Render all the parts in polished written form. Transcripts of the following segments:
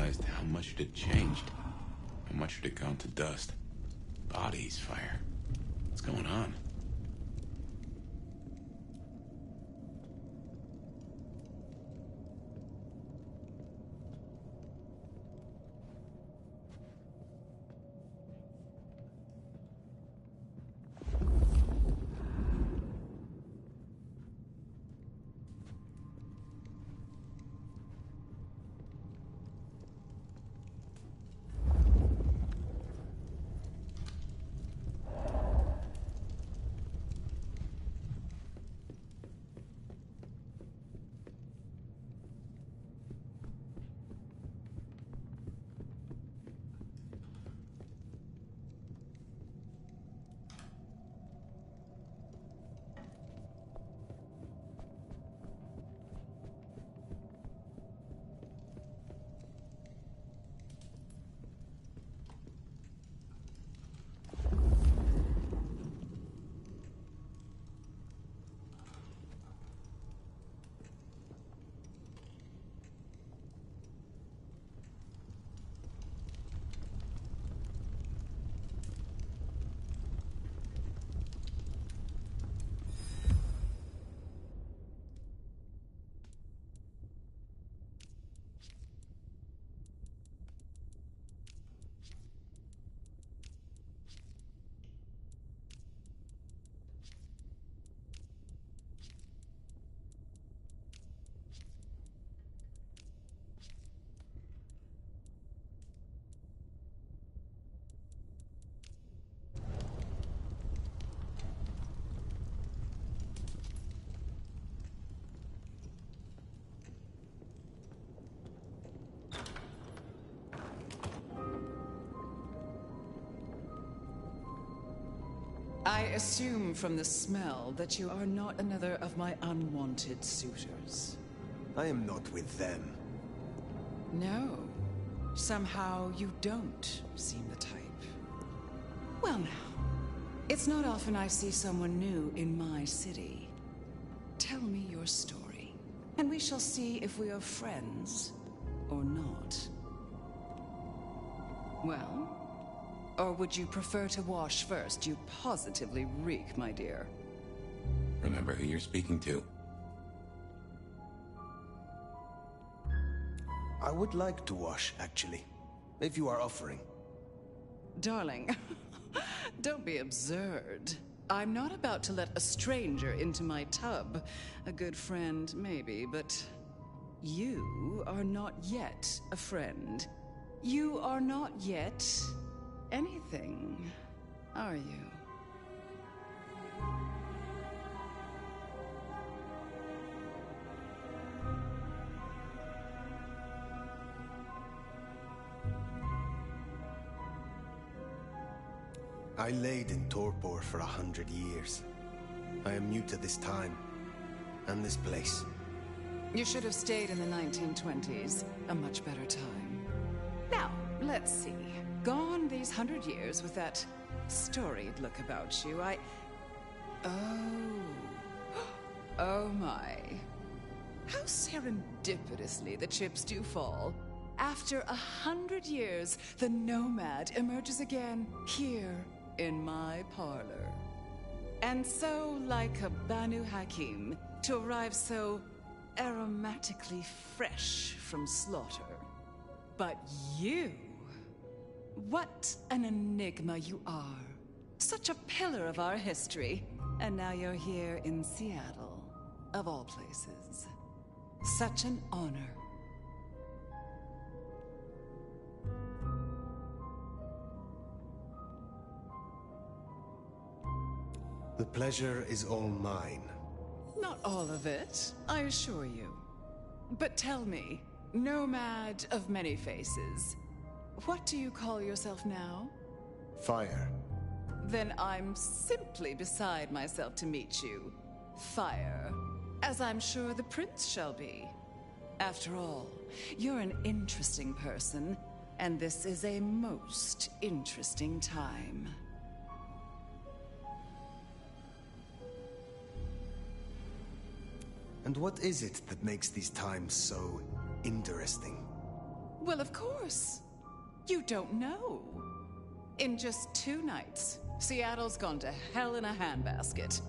realized how much it had changed. How much it had gone to dust. Bodies, fire. What's going on? I assume from the smell that you are not another of my unwanted suitors. I am not with them. No. Somehow you don't seem the type. Well now, it's not often I see someone new in my city. Tell me your story, and we shall see if we are friends or not. Well? Or would you prefer to wash first? You positively reek, my dear. Remember who you're speaking to. I would like to wash, actually. If you are offering. Darling, don't be absurd. I'm not about to let a stranger into my tub. A good friend, maybe, but you are not yet a friend. You are not yet anything, are you? I laid in torpor for 100 years. I am new to this time, and this place. You should have stayed in the 1920s, a much better time. Now, let's see. Gone these 100 years with that storied look about you, Oh my. How serendipitously the chips do fall. After 100 years, the nomad emerges again here in my parlor. And so, like a Banu Hakim, to arrive so aromatically fresh from slaughter. But you... what an enigma you are. Such a pillar of our history. And now you're here in Seattle, of all places. Such an honor. The pleasure is all mine. Not all of it, I assure you. But tell me, nomad of many faces, what do you call yourself now? Fire. Then I'm simply beside myself to meet you. Fire. As I'm sure the prince shall be. After all, you're an interesting person, and this is a most interesting time. And what is it that makes these times so interesting? Well, of course. You don't know. In just 2 nights, Seattle's gone to hell in a handbasket.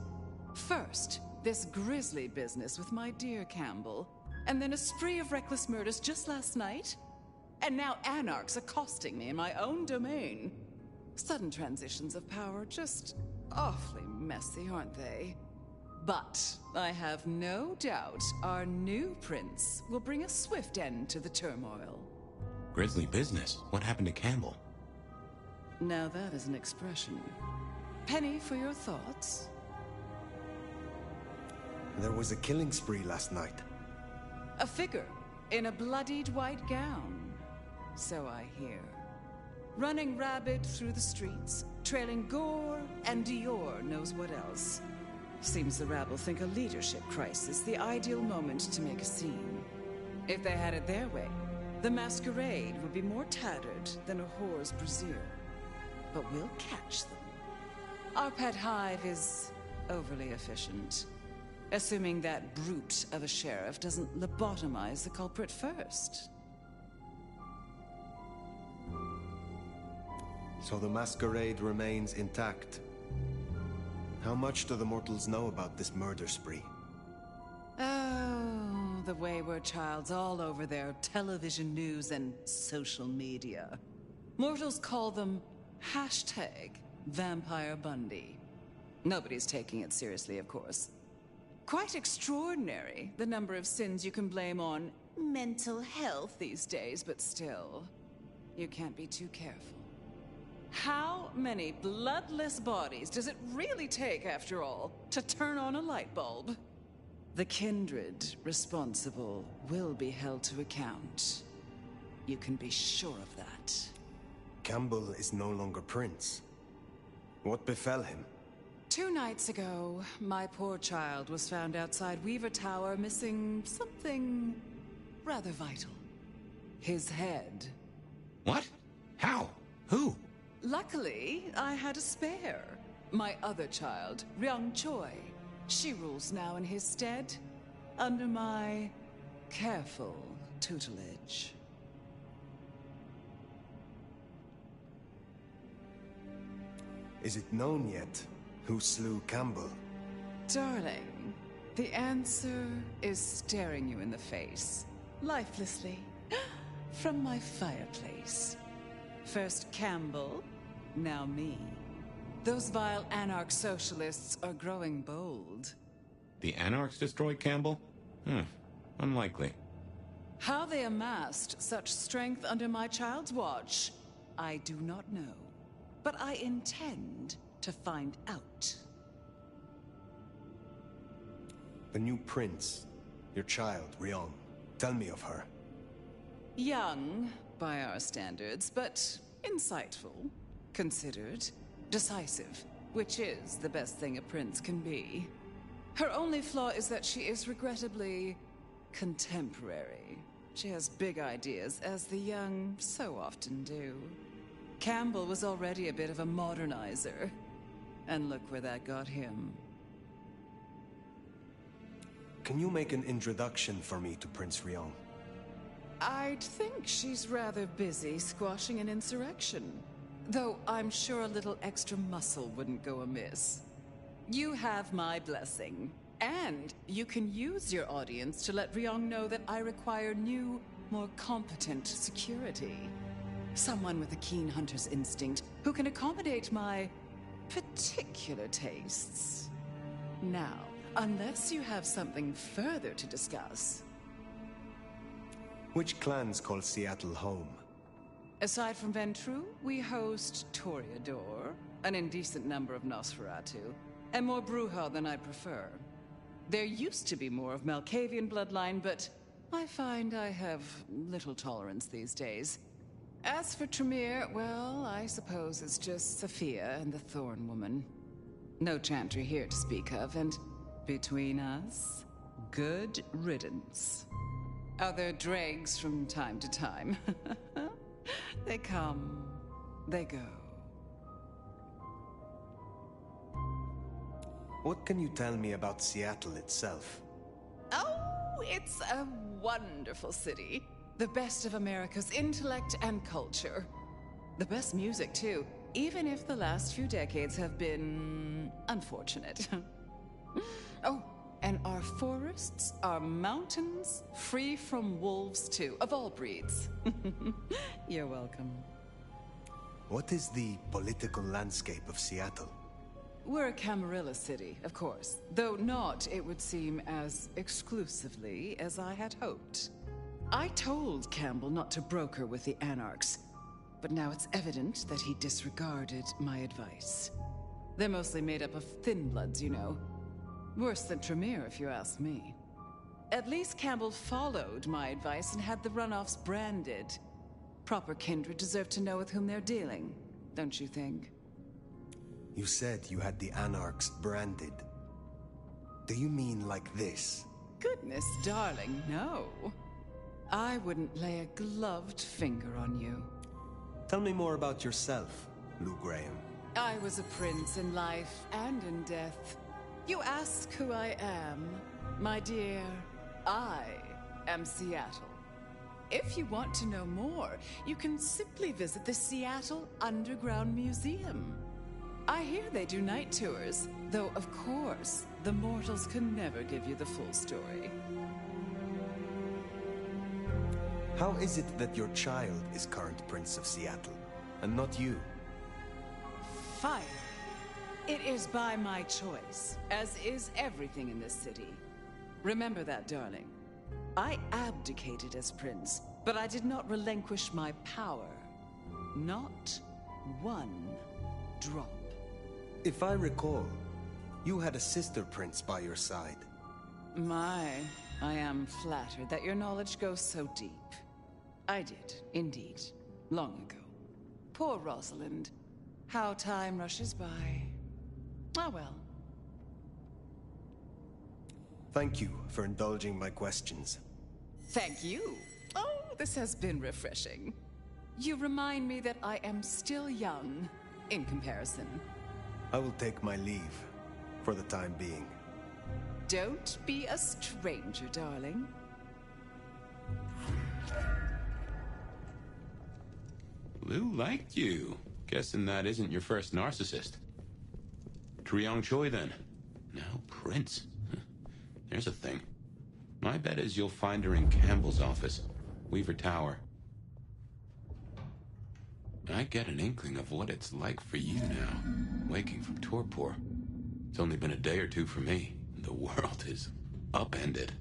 First, this grisly business with my dear Campbell, and then a spree of reckless murders just last night. And now anarchs accosting me in my own domain. Sudden transitions of power, just awfully messy, aren't they? But I have no doubt our new prince will bring a swift end to the turmoil. Grisly business. What happened to Campbell? Now that is an expression. Penny for your thoughts? There was a killing spree last night. A figure in a bloodied white gown. So I hear. Running rabid through the streets, trailing gore and Dior knows what else. Seems the rabble think a leadership crisis the ideal moment to make a scene. If they had it their way, the masquerade would be more tattered than a whore's brassiere. But we'll catch them. Our pet hive is overly efficient. Assuming that brute of a sheriff doesn't lobotomize the culprit first. So the masquerade remains intact. How much do the mortals know about this murder spree? Oh, the wayward child's all over their television news and social media. Mortals call them #Vampire Bundy. Nobody's taking it seriously, of course. Quite extraordinary, the number of sins you can blame on mental health these days, but still, you can't be too careful. How many bloodless bodies does it really take, after all, to turn on a light bulb? The kindred responsible will be held to account. You can be sure of that. Campbell is no longer prince. What befell him? 2 nights ago, my poor child was found outside Weaver Tower missing something rather vital. His head. What? How? Who? Luckily, I had a spare. My other child, Ryung Choi. She rules now in his stead, under my careful tutelage. Is it known yet who slew Campbell? Darling, the answer is staring you in the face, lifelessly, from my fireplace. First Campbell, now me. Those vile anarch socialists are growing bold. The Anarchs destroyed Campbell? Unlikely. How they amassed such strength under my child's watch, I do not know. But I intend to find out. The new prince, your child, Ryong. Tell me of her. Young, by our standards, but insightful, considered, decisive, which is the best thing a prince can be. Her only flaw is that she is regrettably contemporary. She has big ideas, as the young so often do. Campbell was already a bit of a modernizer. And look where that got him. Can you make an introduction for me to Prince Ryong? I'd think she's rather busy squashing an insurrection. Though I'm sure a little extra muscle wouldn't go amiss. You have my blessing. And you can use your audience to let Ryong know that I require new, more competent security. Someone with a keen hunter's instinct who can accommodate my particular tastes. Now, unless you have something further to discuss. Which clans call Seattle home? Aside from Ventru, we host Toreador, an indecent number of Nosferatu, and more Bruja than I prefer. There used to be more of Malkavian bloodline, but I find I have little tolerance these days. As for Tremere, well, I suppose it's just Sophia and the Thorn Woman. No Chantry here to speak of, and between us, good riddance. Other dregs from time to time. They come, they go. What can you tell me about Seattle itself? Oh, it's a wonderful city. The best of America's intellect and culture. The best music, too, even if the last few decades have been unfortunate. Oh, and our forests, our mountains, free from wolves, too, of all breeds. You're welcome. What is the political landscape of Seattle? We're a Camarilla city, of course, though not, it would seem, as exclusively as I had hoped. I told Campbell not to broker with the Anarchs, but now it's evident that he disregarded my advice. They're mostly made up of thin bloods, you know. Worse than Tremere, if you ask me. At least Campbell followed my advice and had the runoffs branded. Proper kindred deserve to know with whom they're dealing, don't you think? You said you had the Anarchs branded. Do you mean like this? Goodness, darling, no. I wouldn't lay a gloved finger on you. Tell me more about yourself, Lou Graham. I was a prince in life and in death. You ask who I am. My dear, I am Seattle. If you want to know more, you can simply visit the Seattle Underground Museum. I hear they do night tours, though of course, the mortals can never give you the full story. How is it that your child is current Prince of Seattle, and not you? Fire. It is by my choice, as is everything in this city. Remember that, darling. I abdicated as prince, but I did not relinquish my power. Not one drop. If I recall, you had a sister prince by your side. I am flattered that your knowledge goes so deep. I did, indeed, long ago. Poor Rosalind. How time rushes by. Ah, well. Thank you for indulging my questions. Thank you. Oh, this has been refreshing. You remind me that I am still young, in comparison. I will take my leave, for the time being. Don't be a stranger, darling. Lou liked you. Guessing that isn't your first narcissist. Triong Choi, then. Now Prince. There's a thing. My bet is you'll find her in Campbell's office, Weaver Tower. I get an inkling of what it's like for you now, waking from torpor. It's only been a day or two for me. The world is upended.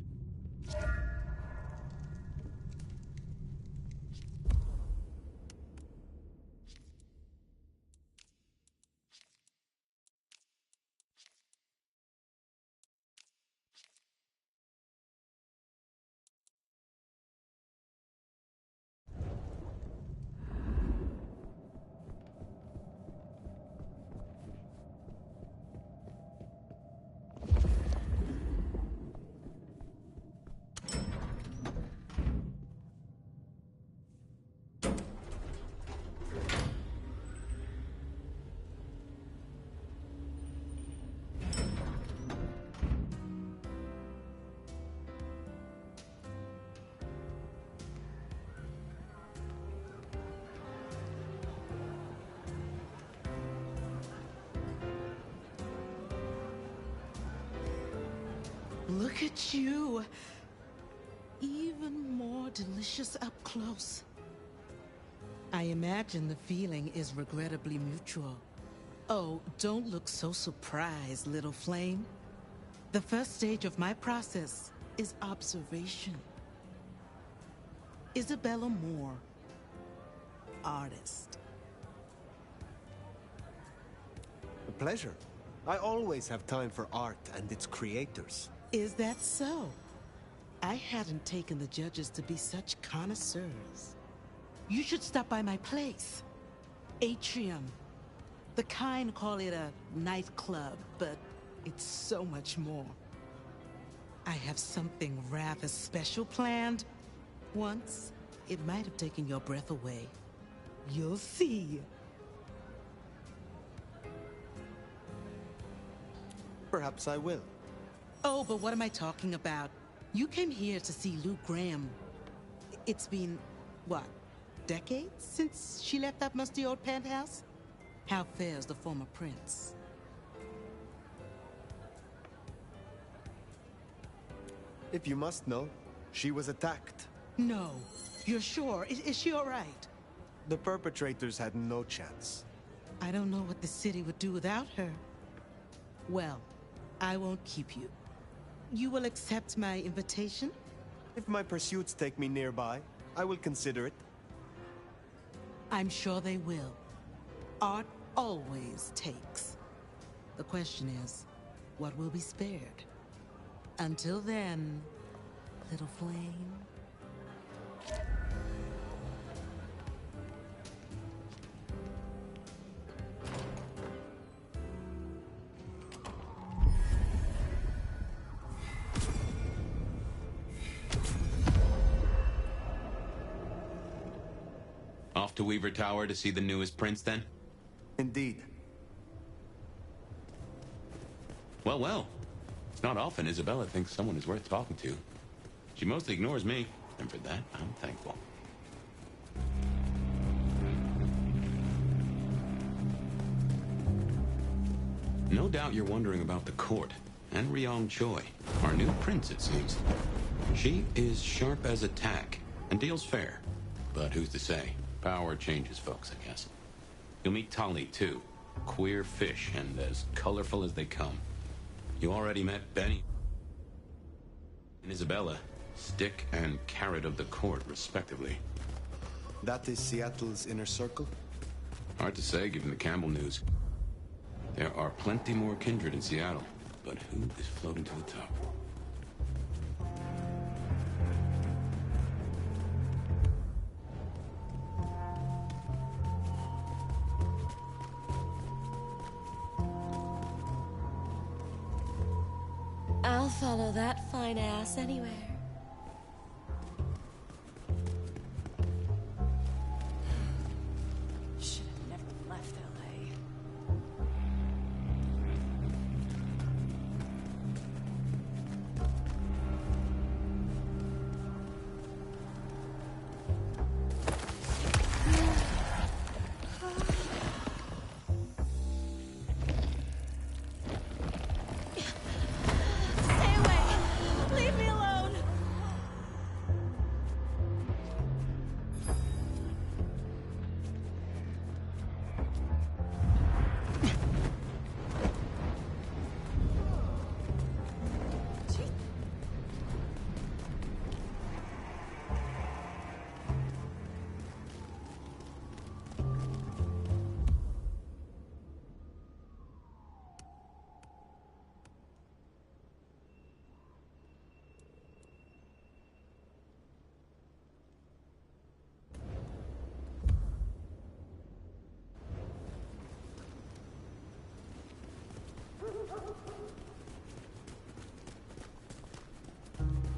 Look at you. Even more delicious up close. I imagine the feeling is regrettably mutual. Oh, don't look so surprised, little flame. The first stage of my process is observation. Isabella Moore, artist. A pleasure. I always have time for art and its creators. Is that so? I hadn't taken the judges to be such connoisseurs. You should stop by my place. Atrium. The kind call it a nightclub, but it's so much more. I have something rather special planned. Once, it might have taken your breath away. You'll see. Perhaps I will. Oh, but what am I talking about? You came here to see Lou Graham. It's been, what, decades since she left that musty old penthouse? How fares the former prince? If you must know, she was attacked. No. You're sure? Is she all right? The perpetrators had no chance. I don't know what the city would do without her. Well, I won't keep you. You will accept my invitation? If my pursuits take me nearby, I will consider it. I'm sure they will. Art always takes. The question is, what will be spared? Until then, little flame. Off to Weaver Tower to see the newest prince, then? Indeed. Well, well. It's not often Isabella thinks someone is worth talking to. She mostly ignores me, and for that, I'm thankful. No doubt you're wondering about the court, and Ryong Choi, our new prince, it seems. She is sharp as a tack, and deals fair. But who's to say? Power changes folks, I guess. You'll meet Tali, too. Queer fish, and as colorful as they come. You already met Benny and Isabella, stick and carrot of the court, respectively. That is Seattle's inner circle? Hard to say, given the Campbell news. There are plenty more kindred in Seattle, but who is floating to the top? I'll follow that fine ass anywhere. Should have never left LA. Stay away! Leave me alone!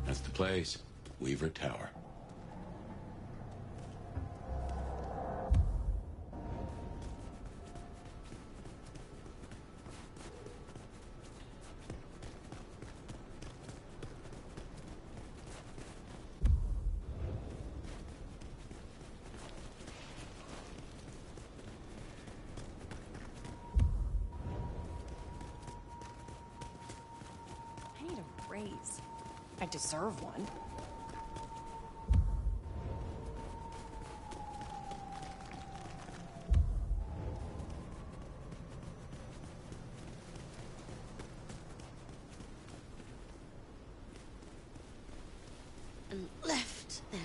That's the place. Weaver Tower. I need a raise. I deserve one. And left, then.